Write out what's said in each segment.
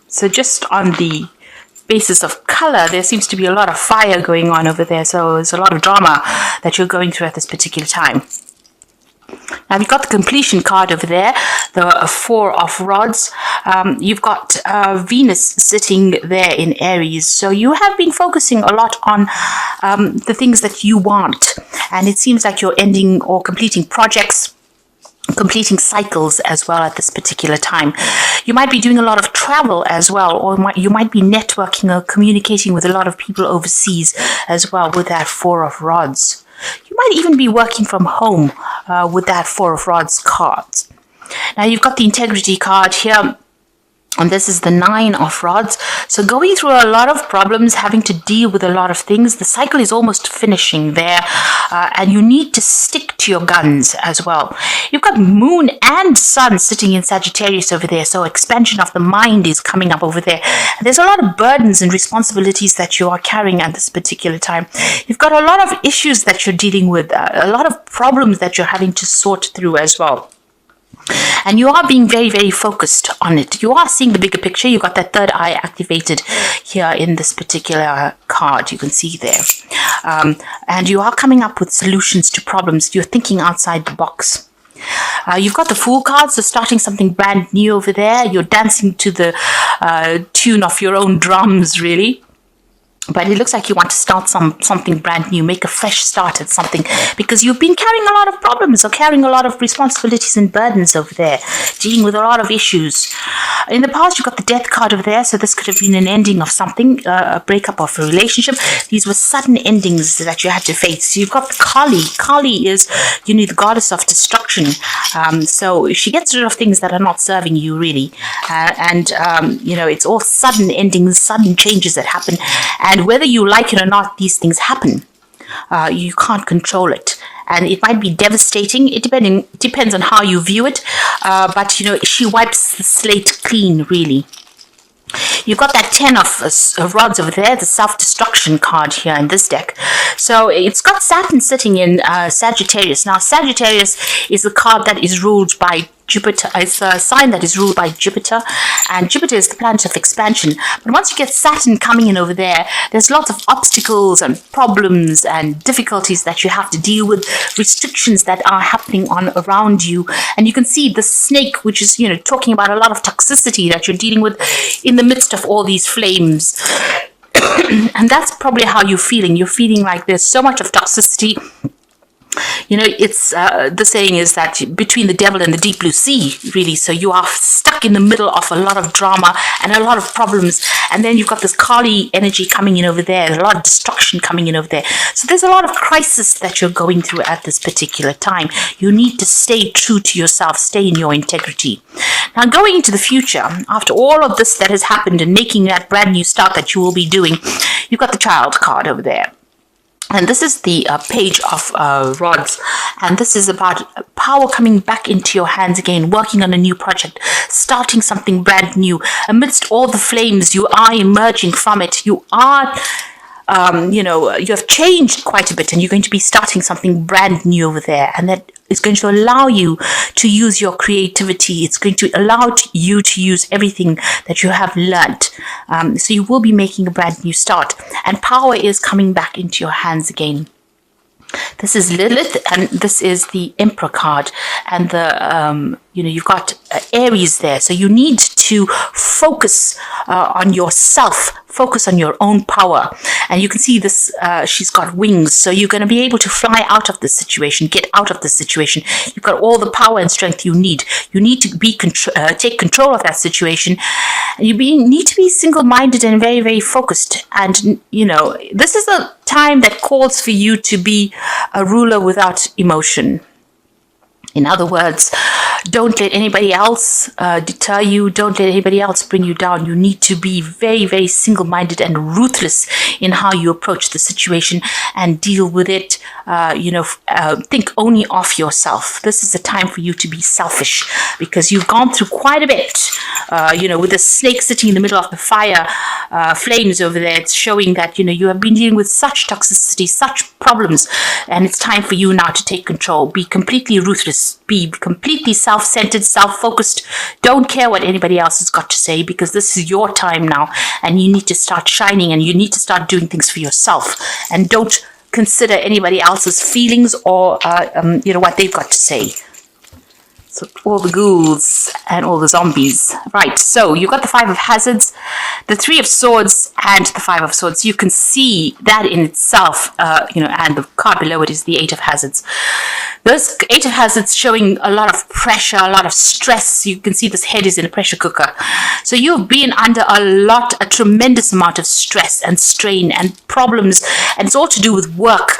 So just on the basis of color, there seems to be a lot of fire going on over there. So there's a lot of drama that you're going through at this particular time. Now you've got the completion card over there, the Four of Rods. You've got Venus sitting there in Aries. So you have been focusing a lot on the things that you want. And it seems like you're ending or completing projects, completing cycles as well at this particular time. You might be doing a lot of travel as well, or you might be networking or communicating with a lot of people overseas as well with that Four of Rods. You might even be working from home with that Four of Rods card. Now you've got the Integrity card here. And this is the Nine of Rods. So going through a lot of problems, having to deal with a lot of things. The cycle is almost finishing there. And you need to stick to your guns as well. You've got Moon and Sun sitting in Sagittarius over there. So expansion of the mind is coming up over there. And there's a lot of burdens and responsibilities that you are carrying at this particular time. You've got a lot of issues that you're dealing with. A lot of problems that you're having to sort through as well. And you are being very, very focused on it. You are seeing the bigger picture. You've got that third eye activated here in this particular card. You can see there. And you are coming up with solutions to problems. You're thinking outside the box. You've got the Fool card, so starting something brand new over there. You're dancing to the tune of your own drums, really. But it looks like you want to start something brand new, make a fresh start at something, because you've been carrying a lot of problems or carrying a lot of responsibilities and burdens over there, dealing with a lot of issues. In the past, you've got the Death card over there, so this could have been an ending of something, a breakup of a relationship. These were sudden endings that you had to face. You've got the Kali. Kali is, the goddess of destruction. So she gets rid of things that are not serving you, really. It's all sudden endings, sudden changes that happen. And whether you like it or not, these things happen. You can't control it. And it might be devastating. It depends on how you view it. But she wipes the slate clean, really. You've got that 10 of rods over there, the self-destruction card here in this deck. So it's got Saturn sitting in Sagittarius. Now, Sagittarius is a card that is ruled by Jupiter. It's a sign that is ruled by Jupiter, and Jupiter is the planet of expansion. But once you get Saturn coming in over there, there's lots of obstacles and problems and difficulties that you have to deal with, restrictions that are happening on around you. And you can see the snake, which is, talking about a lot of toxicity that you're dealing with in the midst of all these flames. And that's probably how you're feeling. You're feeling like there's so much of toxicity. It's the saying is that between the devil and the deep blue sea, really. So you are stuck in the middle of a lot of drama and a lot of problems. And then you've got this Kali energy coming in over there, a lot of destruction coming in over there. So there's a lot of crisis that you're going through at this particular time. You need to stay true to yourself, stay in your integrity. Now, going into the future, after all of this that has happened and making that brand new start that you will be doing, you've got the Child card over there. And this is the Page of Rods. And this is about power coming back into your hands again, working on a new project, starting something brand new. Amidst all the flames, you are emerging from it. You are, you have changed quite a bit, and you're going to be starting something brand new over there. And that is going to allow you to use your creativity. It's going to allow you to use everything that you have learnt. So you will be making a brand new start. And power is coming back into your hands again. This is Lilith, and this is the Emperor card. And you've got Aries there. So you need to focus on yourself, focus on your own power. And you can see this, she's got wings. So you're going to be able to fly out of this situation, get out of this situation. You've got all the power and strength you need. You need to take control of that situation. And you need to be single-minded and very, very focused. And, this is a time that calls for you to be a ruler without emotion. In other words, don't let anybody else deter you. Don't let anybody else bring you down. You need to be very, very single-minded and ruthless in how you approach the situation and deal with it. Think only of yourself. This is a time for you to be selfish because you've gone through quite a bit. With the snake sitting in the middle of the fire flames over there, it's showing that, you have been dealing with such toxicity, such problems, and it's time for you now to take control. Be completely ruthless. be completely self-centered, self-focused. Don't care what anybody else has got to say, because this is your time now, and you need to start shining, and you need to start doing things for yourself, and don't consider anybody else's feelings or what they've got to say. So all the ghouls and all the zombies. Right, so you've got the Five of Hazards, the Three of Swords, and the Five of Swords. You can see that in itself, and the card below it is the Eight of Hazards. This Eight of Hazards showing a lot of pressure, a lot of stress. You can see this head is in a pressure cooker. So you've been under a tremendous amount of stress and strain and problems, and it's all to do with work.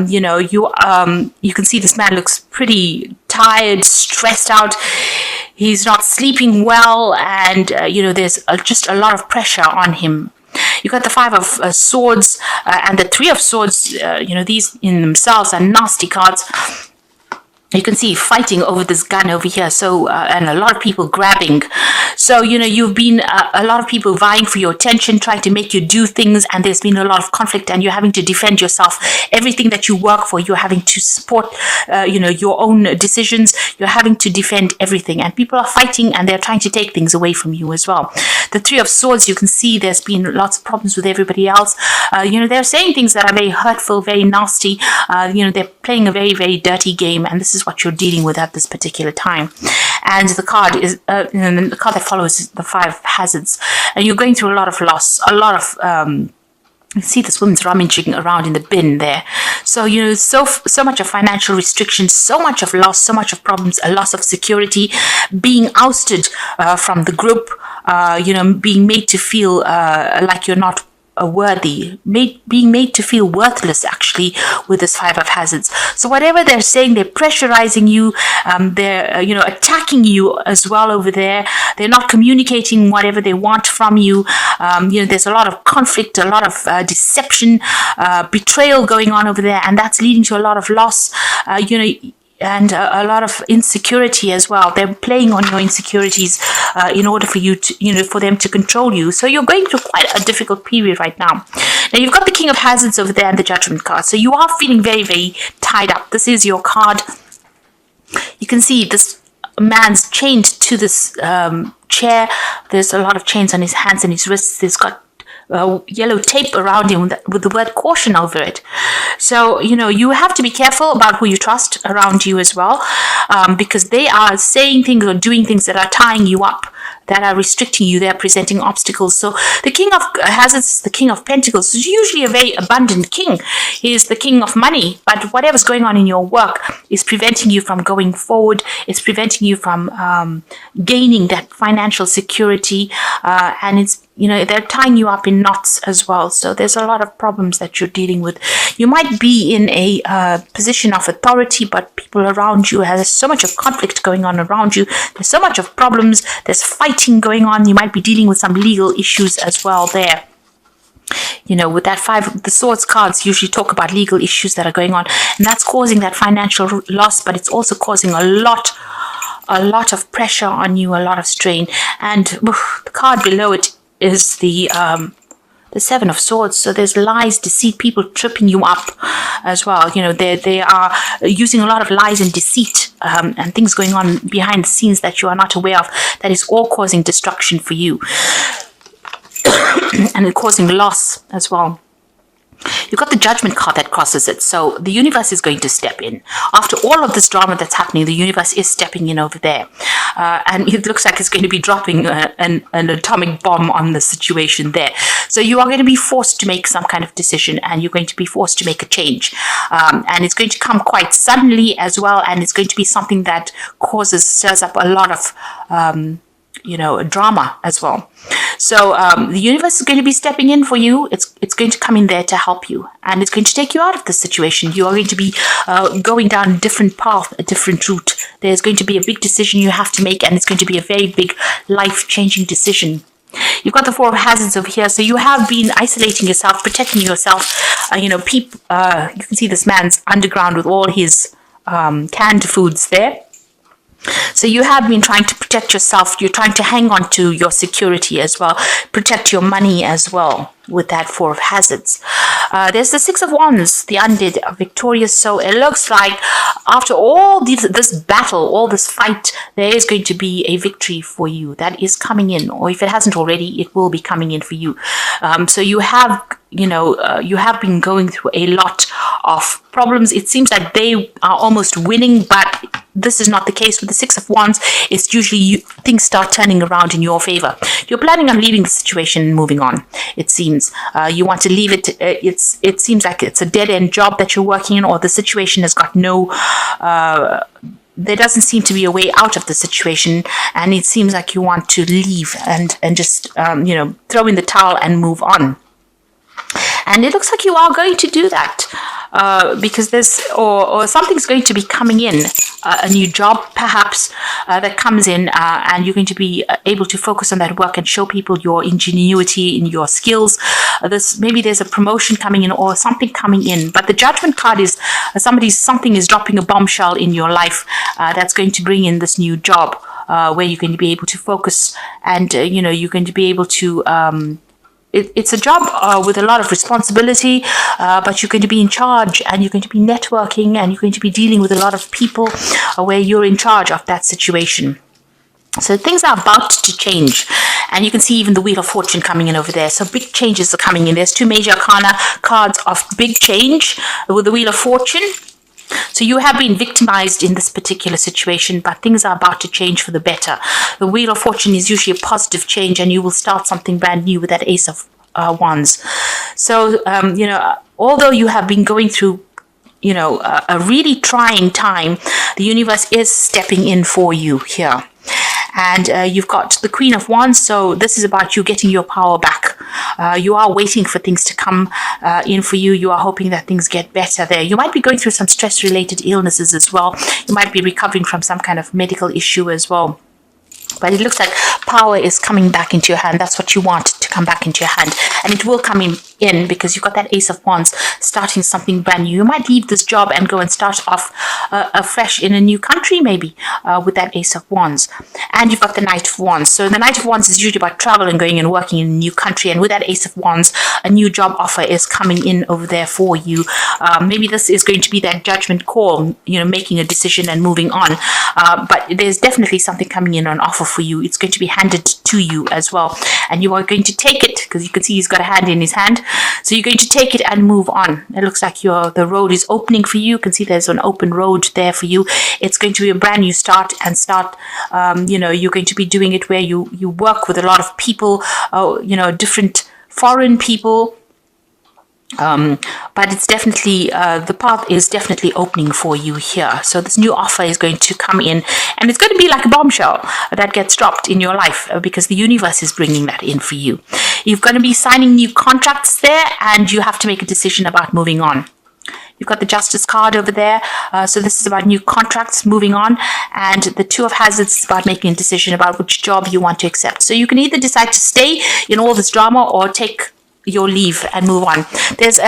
You can see this man looks pretty tired, stressed out. He's not sleeping well, and there's just a lot of pressure on him. You got the Five of Swords and the Three of Swords. These in themselves are nasty cards. You can see fighting over this gun over here. So, and a lot of people grabbing. So, you've been a lot of people vying for your attention, trying to make you do things, and there's been a lot of conflict, and you're having to defend yourself. Everything that you work for, you're having to support, your own decisions. You're having to defend everything, and people are fighting, and they're trying to take things away from you as well. The Three of Swords, you can see there's been lots of problems with everybody else. They're saying things that are very hurtful, very nasty. They're playing a very, very dirty game, and this is what you're dealing with at this particular time. And the card is the card that follows is the Five of Hazards, and you're going through a lot of loss, a lot of you see this woman's rummaging around in the bin there. So, so much of financial restrictions, so much of loss, so much of problems, a loss of security, being ousted from the group, being made to feel like you're not worthy, being made to feel worthless, actually, with this Five of Hazards. So whatever they're saying, they're pressurizing you, they're attacking you as well over there. They're not communicating whatever they want from you. There's a lot of conflict, a lot of deception, betrayal going on over there, and that's leading to a lot of loss. And a lot of insecurity as well. They're playing on your insecurities in order for you to, for them to control you. So you're going through quite a difficult period right now. Now you've got the King of Hazards over there and the Judgment card. So you are feeling very, very tied up. This is your card. You can see this man's chained to this chair. There's a lot of chains on his hands and his wrists. He's got yellow tape around him with the word caution over it. So, you have to be careful about who you trust around you as well, because they are saying things or doing things that are tying you up, that are restricting you, they're presenting obstacles. So the King of Hazards is the King of Pentacles. He's usually a very abundant king. He is the king of money, but whatever's going on in your work is preventing you from going forward. It's preventing you from gaining that financial security, and it's they're tying you up in knots as well. So there's a lot of problems that you're dealing with. You might be in a position of authority, but people around you, there's so much of conflict going on around you. There's so much of problems. There's fighting going on. You might be dealing with some legal issues as well there. With that Five, the Swords cards usually talk about legal issues that are going on, and that's causing that financial loss, but it's also causing a lot of pressure on you, a lot of strain. And the card below it is the Seven of Swords. So there's lies, deceit, people tripping you up as well. They are using a lot of lies and deceit, and things going on behind the scenes that you are not aware of. That is all causing destruction for you and causing loss as well. You've got the Judgment card that crosses it. So the universe is going to step in. After all of this drama that's happening, the universe is stepping in over there. And it looks like it's going to be dropping an atomic bomb on the situation there. So you are going to be forced to make some kind of decision, and you're going to be forced to make a change. And it's going to come quite suddenly as well, and it's going to be something that stirs up a lot of drama as well. So the universe is going to be stepping in for you. It's going to come in there to help you, and it's going to take you out of this situation. You are going to be going down a different path, a different route. There's going to be a big decision you have to make, and it's going to be a very big life-changing decision. You've got the Four of Hazards over here. So you have been isolating yourself, protecting yourself. You can see this man's underground with all his canned foods there. So you have been trying to protect yourself. You're trying to hang on to your security as well, protect your money as well with that Four of Hazards. There's the Six of Wands, the undead are victorious. So it looks like after all this battle, all this fight, there is going to be a victory for you that is coming in, or if it hasn't already, it will be coming in for you. So you have, you have been going through a lot of problems. It seems like they are almost winning, but this is not the case with the Six of Wands. It's usually things start turning around in your favor. You're planning on leaving the situation and moving on. It seems you want to leave it. It seems like it's a dead end job that you're working in, or the situation has got no. There doesn't seem to be a way out of the situation, and it seems like you want to leave and just throw in the towel and move on. And it looks like you are going to do that because there's or something's going to be coming in, a new job perhaps that comes in, and you're going to be able to focus on that work and show people your ingenuity and your skills. Maybe there's a promotion coming in or something coming in. But the Judgment card is something is dropping a bombshell in your life that's going to bring in this new job where you're going to be able to focus, and you're going to be able to. It's a job with a lot of responsibility, but you're going to be in charge, and you're going to be networking, and you're going to be dealing with a lot of people where you're in charge of that situation. So things are about to change, and you can see even the Wheel of Fortune coming in over there. So big changes are coming in. There's two major arcana cards of big change with the Wheel of Fortune. So you have been victimized in this particular situation, but things are about to change for the better. The Wheel of Fortune is usually a positive change, and you will start something brand new with that Ace of Wands. So, although you have been going through, a really trying time, the universe is stepping in for you here. And you've got the Queen of Wands, so this is about you getting your power back. You are waiting for things to come in for you. You are hoping that things get better there. You might be going through some stress-related illnesses as well. You might be recovering from some kind of medical issue as well. But it looks like power is coming back into your hand. That's what you want to come back into your hand. And it will come in because you've got that Ace of Wands, starting something brand new. You might leave this job and go and start off afresh in a new country, maybe, with that Ace of Wands. And you've got the Knight of Wands. So the Knight of Wands is usually about travel and going and working in a new country. And with that Ace of Wands, a new job offer is coming in over there for you. Maybe this is going to be that judgment call, making a decision and moving on. But there's definitely something coming in on offer for you. It's going to be handed to you as well, and you are going to take it because you can see he's got a hand in his hand. So you're going to take it and move on. It looks like the road is opening for you. You can see there's an open road there for you. It's going to be a brand new start, and you're going to be doing it where you work with a lot of people, different foreign people. But it's definitely the path is definitely opening for you here. So this new offer is going to come in, and it's going to be like a bombshell that gets dropped in your life because the universe is bringing that in for you. You're going to be signing new contracts there, and you have to make a decision about moving on. You've got the Justice card over there. So this is about new contracts, moving on. And the Two of Hazards is about making a decision about which job you want to accept. So you can either decide to stay in all this drama or take your leave and move on. There's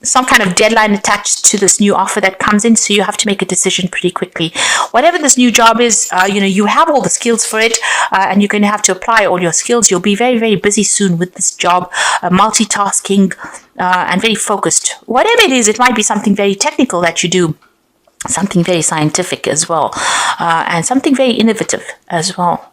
some kind of deadline attached to this new offer that comes in, so you have to make a decision pretty quickly. Whatever this new job is, you have all the skills for it, and you're going to have to apply all your skills. You'll be very, very busy soon with this job, multitasking and very focused. Whatever it is, it might be something very technical that you do, something very scientific as well, and something very innovative as well.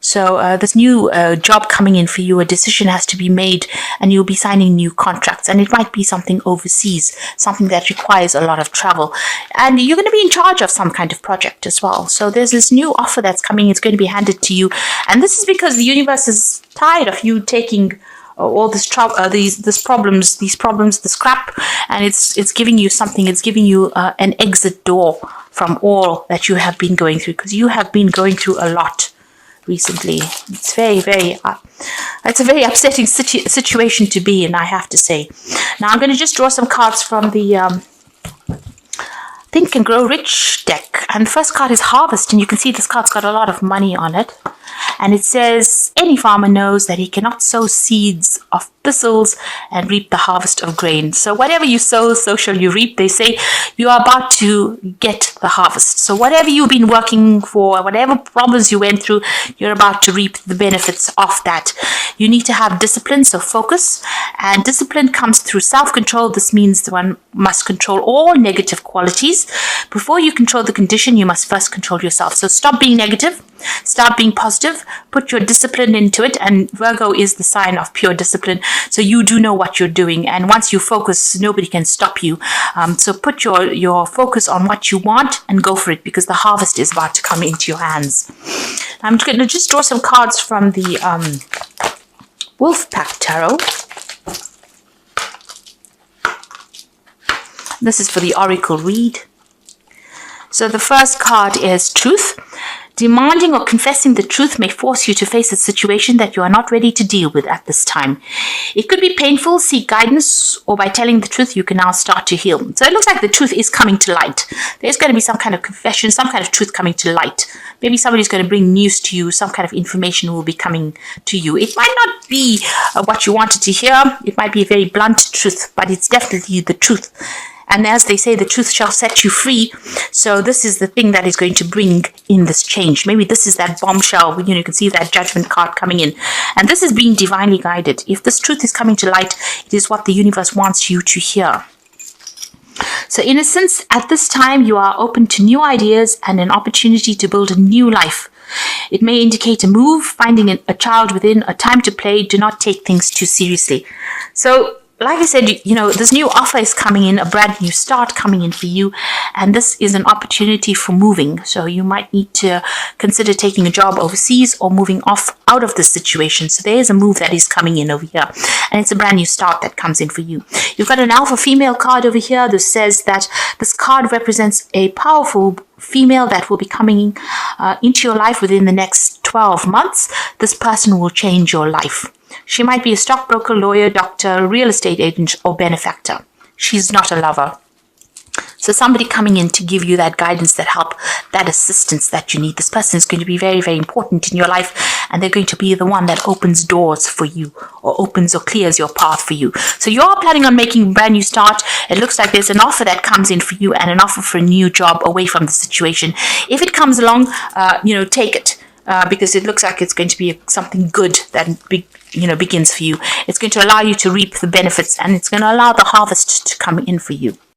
So this new job coming in for you, a decision has to be made, and you'll be signing new contracts. And it might be something overseas, something that requires a lot of travel. And you're going to be in charge of some kind of project as well. So there's this new offer that's coming. It's going to be handed to you. And this is because the universe is tired of you taking all this trouble, these problems, this crap, and it's giving you something. It's giving you an exit door from all that you have been going through, because you have been going through a lot recently. It's it's a very upsetting situation to be in, I have to say. Now I'm going to just draw some cards from the Think and Grow Rich deck, and the first card is Harvest, and you can see this card's got a lot of money on it. And it says, any farmer knows that he cannot sow seeds of thistles and reap the harvest of grain. So whatever you sow, so shall you reap. They say you are about to get the harvest. So whatever you've been working for, whatever problems you went through, you're about to reap the benefits of that. You need to have discipline, so focus. And discipline comes through self-control. This means one must control all negative qualities. Before you control the condition, you must first control yourself. So stop being negative. Start being positive. Put your discipline into it. And Virgo is the sign of pure discipline. So you do know what you're doing. And once you focus, nobody can stop you. So put your focus on what you want and go for it, because the harvest is about to come into your hands. I'm going to just draw some cards from the Wolf Pack Tarot. This is for the Oracle read. So the first card is Truth. Demanding or confessing the truth may force you to face a situation that you are not ready to deal with at this time. It could be painful. Seek guidance, or by telling the truth, you can now start to heal. So it looks like the truth is coming to light. There's going to be some kind of confession, some kind of truth coming to light. Maybe somebody's going to bring news to you. Some kind of information will be coming to you. It might not be what you wanted to hear. It might be a very blunt truth, but it's definitely the truth. And as they say, the truth shall set you free. So this is the thing that is going to bring in this change. Maybe this is that bombshell. You can see that judgment card coming in. And this is being divinely guided. If this truth is coming to light, it is what the universe wants you to hear. So in a sense, at this time, you are open to new ideas and an opportunity to build a new life. It may indicate a move, finding a child within, a time to play. Do not take things too seriously. So like I said, this new offer is coming in, a brand new start coming in for you. And this is an opportunity for moving. So you might need to consider taking a job overseas or moving out of this situation. So there is a move that is coming in over here. And it's a brand new start that comes in for you. You've got an alpha female card over here that says that this card represents a powerful female that will be coming into your life within the next 12 months. This person will change your life. She might be a stockbroker, lawyer, doctor, real estate agent, or benefactor. She's not a lover. So somebody coming in to give you that guidance, that help, that assistance that you need. This person is going to be very, very important in your life, and they're going to be the one that opens doors for you, or opens or clears your path for you. So you're planning on making a brand new start. It looks like there's an offer that comes in for you, and an offer for a new job away from the situation. If it comes along, take it. Because it looks like it's going to be something good that begins for you. It's going to allow you to reap the benefits, and it's going to allow the harvest to come in for you.